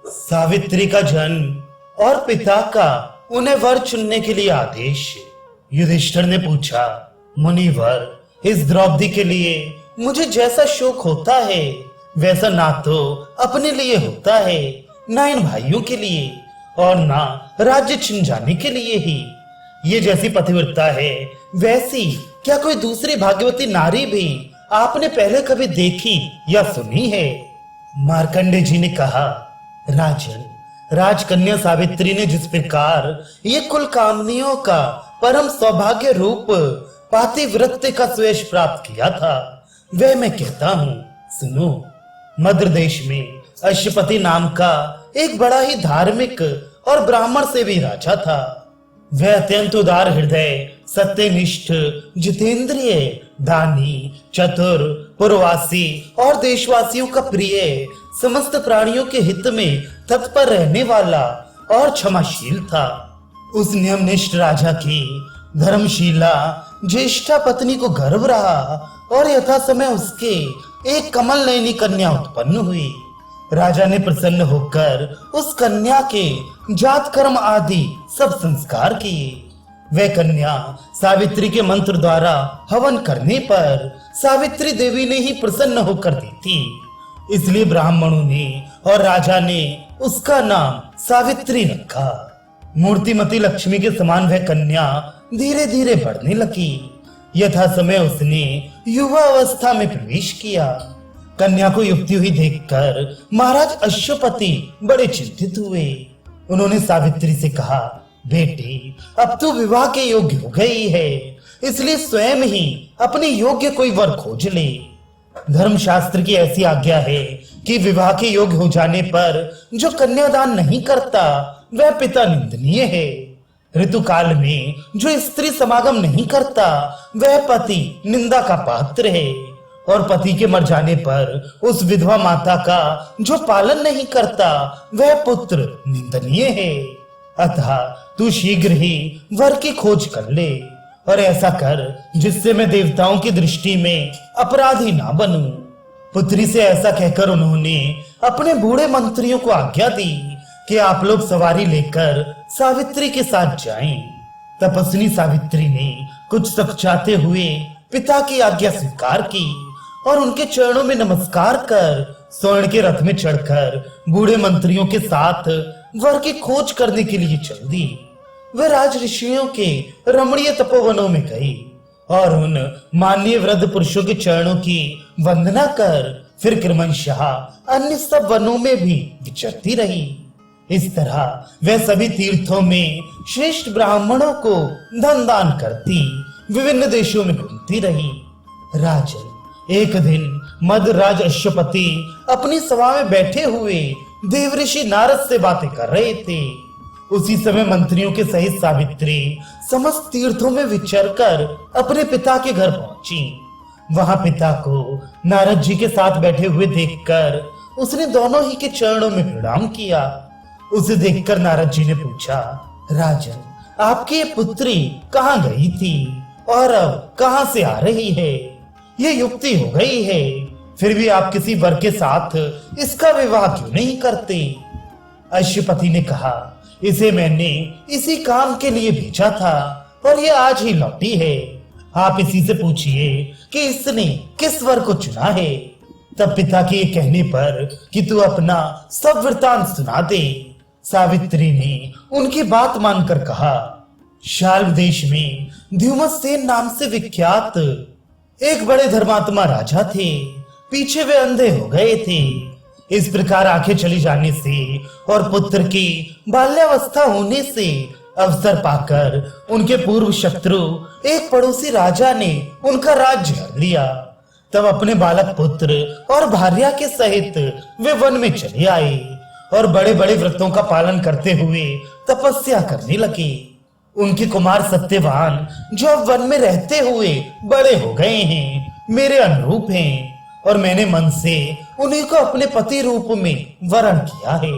सावित्री का जन्म और पिता का उन्हें वर चुनने के लिए आदेश। युधिष्ठिर ने पूछा, मुनिवर, इस द्रौपदी के लिए मुझे जैसा शोक होता है वैसा ना तो अपने लिए होता है, ना इन भाइयों के लिए और ना राज्य छिन जाने के लिए ही। ये जैसी पतिव्रता है वैसी क्या कोई दूसरी भाग्यवती नारी भी आपने पहले कभी देखी या सुनी है? मार्कंडे जी ने कहा, राजन, राजकन्या सावित्री ने जिस प्रकार ये कुल कामनियों का परम सौभाग्य रूप पातिव्रत्य का सुयश प्राप्त किया था, वह मैं कहता हूँ, सुनो। मध्य देश में अश्वपति नाम का एक बड़ा ही धार्मिक और ब्राह्मण से भी राजा था। वह अत्यंत उदार हृदय, सत्यनिष्ठ, जितेंद्रिय, दानी, चतुर, पुरवासी और देशवासियों का प्रिय, समस्त प्राणियों के हित में तत्पर रहने वाला और क्षमाशील था। उस नियमनिष्ठ राजा की धर्मशीला ज्येष्ठा पत्नी को गर्भ रहा और यथा समय उसके एक कमल नयनी कन्या उत्पन्न हुई। राजा ने प्रसन्न होकर उस कन्या के जात कर्म आदि सब संस्कार किए। वह कन्या सावित्री के मंत्र द्वारा हवन करने पर सावित्री देवी ने ही प्रसन्न होकर दी थी, इसलिए ब्राह्मणों ने और राजा ने उसका नाम सावित्री रखा। मूर्तिमती लक्ष्मी के समान वह कन्या धीरे धीरे बढ़ने लगी। यथा समय उसने युवा अवस्था में प्रवेश किया। कन्या को युक्ति हुई देखकर महाराज अश्वपति बड़े चिंतित हुए। उन्होंने सावित्री से कहा, बेटी, अब तू विवाह के योग्य हो गई है, इसलिए स्वयं ही अपने योग्य कोई वर खोज ले। धर्मशास्त्र की ऐसी आज्ञा है कि विवाह के योग्य हो जाने पर जो कन्यादान नहीं करता वह पिता निंदनीय है। ऋतुकाल में जो स्त्री समागम नहीं करता वह पति निंदा का पात्र है, और पति के मर जाने पर उस विधवा माता का जो पालन नहीं करता वह पुत्र निंदनीय है। अतः तू शीघ्र ही वर की खोज कर ले और ऐसा कर जिससे मैं देवताओं की दृष्टि में अपराधी ना बनूं। पुत्री से ऐसा कहकर उन्होंने अपने बूढ़े मंत्रियों को आज्ञा दी कि आप लोग सवारी लेकर सावित्री के साथ जाएं। तपस्विनी सावित्री ने कुछ सकुचाते हुए पिता की आज्ञा स्वीकार की और उनके चरणों में नमस्कार कर स्वर्ण के रथ में चढ़कर बूढ़े मंत्रियों के साथ वर की खोज करने के लिए चल दी। वह राज ऋषियों के रमणीय तपोवनों में गई और उन माननीय वृद्ध पुरुषों के चरणों की वंदना कर फिर क्रमशः अन्य सब वनों में भी विचरती रही। इस तरह वह सभी तीर्थों में श्रेष्ठ ब्राह्मणों को धन दान करती विभिन्न देशों में घूमती रही। राजन, एक दिन मदराज अश्वपति अपनी सभा में बैठे हुए देवऋषि नारद से बातें कर रहे थे। उसी समय मंत्रियों के सहित सावित्री समस्त तीर्थों में विचरकर अपने पिता के घर पहुंची। वहां पिता को नारद जी के साथ बैठे हुए देखकर उसने दोनों ही के चरणों में प्रणाम किया। उसे देखकर नारद जी ने पूछा, राजन, आपकी ये पुत्री कहाँ गई थी और अब कहाँ से आ रही है? ये युक्ति हो गई है, फिर भी आप किसी वर के साथ इसका विवाह क्यों नहीं करते? अश्वपति ने कहा, इसे मैंने इसी काम के लिए भेजा था और ये आज ही लौटी है। आप इसी से पूछिए कि इसने किस वर को चुना है। तब पिता के ये कहने पर कि तू अपना सब वृतांत सुना दे, सावित्री ने उनकी बात मानकर कहा, शाल्व देश में द्युमत्सेन नाम से विख्यात एक बड़े धर्मात्मा राजा थे। पीछे वे अंधे हो गए थे। इस प्रकार आंखें चली जाने से और पुत्र की बाल्यावस्था होने से अवसर पाकर उनके पूर्व शत्रु एक पड़ोसी राजा ने उनका राज्य हर लिया। तब अपने बालक पुत्र और भार्या के सहित वे वन में चले आए और बड़े बड़े व्रतों का पालन करते हुए तपस्या करने लगे। उनके कुमार सत्यवान जो अब वन में रहते हुए बड़े हो गए हैं, मेरे अनुरूप हैं और मैंने मन से उन्हीं को अपने पति रूप में वरण किया है।